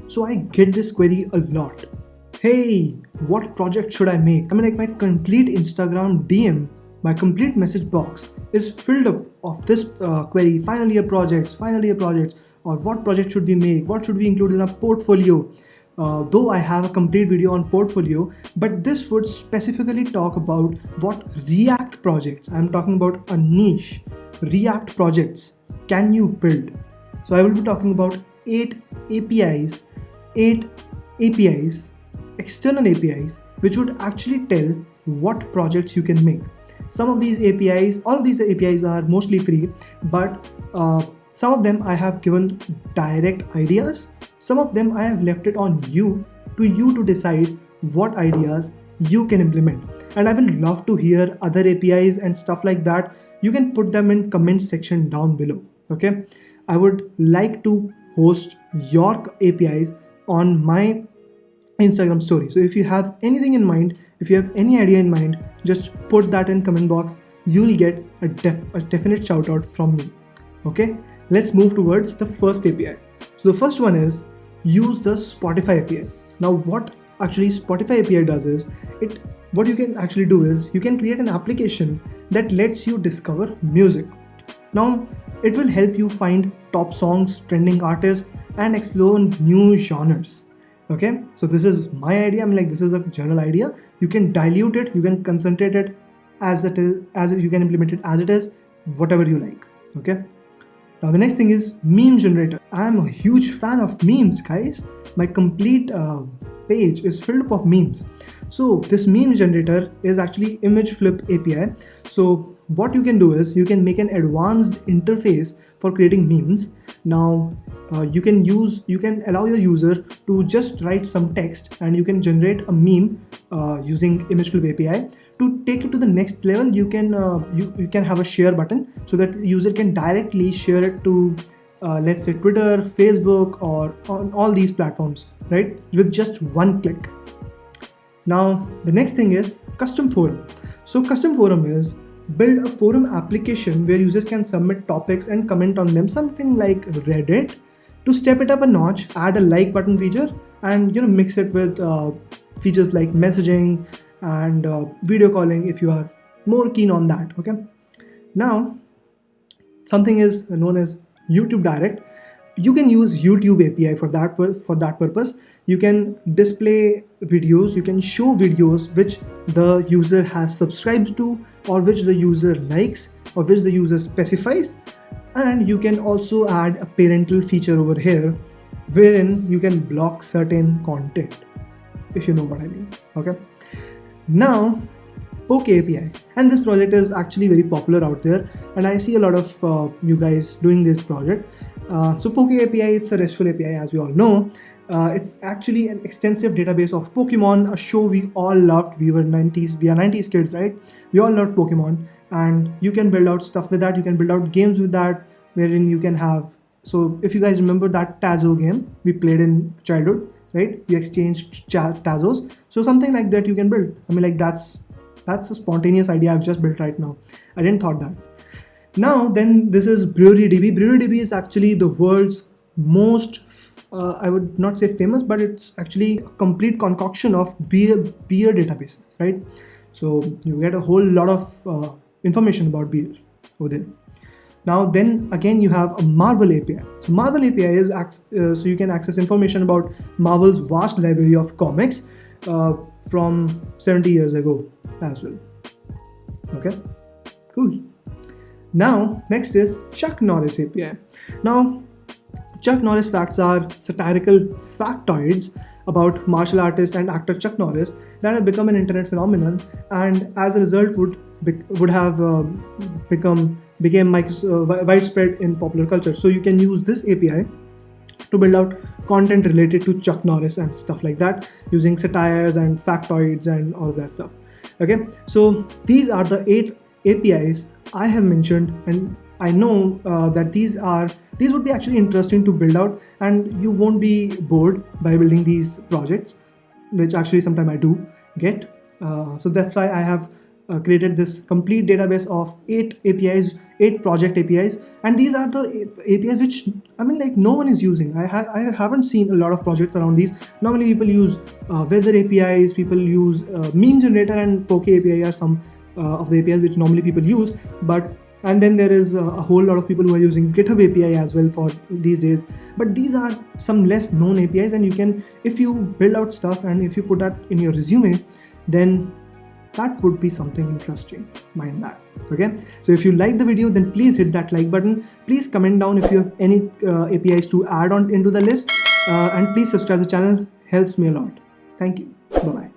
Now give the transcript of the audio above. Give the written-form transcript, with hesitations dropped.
So I get this query a lot. Hey, what project should I make? I mean, like my complete Instagram DM, my complete message box is filled up of this query. Final year projects, or what project should we make? What should we include in our portfolio? Though I have a complete video on portfolio, but this would specifically talk about what React projects, I'm talking about a niche, React projects can you build. So I will be talking about 8 APIs, 8 APIs, external APIs, which would actually tell what projects you can make. Some of these APIs, all of these APIs are mostly free, but some of them I have given direct ideas. Some of them I have left it on you to decide what ideas you can implement. And I will love to hear other APIs and stuff like that. You can put them in comment section down below. Okay, I would like to host your APIs on my Instagram story. So if you have anything in mind, if you have any idea in mind, just put that in comment box. You'll get a definite shout out from me. Okay, let's move towards the first API. So the first one is use the Spotify API. Now what actually Spotify API does is, what you can actually do is you can create an application that lets you discover music. Now it will help you find top songs, trending artists, and explore new genres. Okay, so this is my idea. I'm like, this is a general idea. You can dilute it, you can concentrate it as it is, you can implement it as it is, whatever you like. Okay. Now the next thing is meme generator. I'm a huge fan of memes, guys. My complete page is filled up of memes. So this meme generator is actually image flip API. So what you can do is you can make an advanced interface for creating memes. Now you can allow your user to just write some text and you can generate a meme using image flip API. To take it to the next level, you can have a share button so that the user can directly share it to let's say Twitter, Facebook, or on all these platforms, right, with just one click. Now the next thing is custom forum. So custom forum is build a forum application where users can submit topics and comment on them, something like Reddit. To step it up a notch, add a like button feature and mix it with features like messaging and video calling if you are more keen on that. Okay, now something is known as YouTube Direct. You can use YouTube API for that purpose. You can display videos, you can show videos which the user has subscribed to, or which the user likes, or which the user specifies. And you can also add a parental feature over here wherein you can block certain content, if you know what I mean. Okay, now Poke API, and this project is actually very popular out there, and I see a lot of you guys doing this project. So Poke API, it's a RESTful API, as we all know. It's actually an extensive database of Pokemon, a show we all loved. We are 90s kids, right? We all loved Pokemon, and you can build out stuff with that. You can build out games with that, wherein you can have, so if you guys remember that Tazo game we played in childhood, right? You exchanged Tazos. So something like that you can build. I mean, like that's a spontaneous idea I've just built right now. I didn't thought that. Now then, this is BreweryDB. BreweryDB is actually the world's most I would not say famous, but it's actually a complete concoction of beer databases, right? So you get a whole lot of information about beer over there. Now then again, you have a Marvel API. So Marvel API is so you can access information about Marvel's vast library of comics from 70 years ago as well. Okay, cool. Now next is Chuck Norris API. Now Chuck Norris facts are satirical factoids about martial artist and actor Chuck Norris that have become an internet phenomenon, and as a result would have became widespread in popular culture. So you can use this API to build out content related to Chuck Norris and stuff like that, using satires and factoids and all of that stuff. Okay, so these are the 8 APIs I have mentioned, and I know that these would be actually interesting to build out, and you won't be bored by building these projects, which actually sometimes I do get. So that's why I have created this complete database of 8 APIs, 8 project APIs, and these are the APIs which no one is using. I haven't seen a lot of projects around these. Normally people use weather APIs, people use meme generator, and Poke API are some of the APIs which normally people use. And then there is a whole lot of people who are using GitHub API as well for these days. But these are some less known APIs, and you can, if you build out stuff and if you put that in your resume, then that would be something interesting. Mind that. Okay, so if you like the video, then please hit that like button. Please comment down if you have any APIs to add on into the list, and please subscribe to the channel. Helps me a lot. Thank you. Bye bye.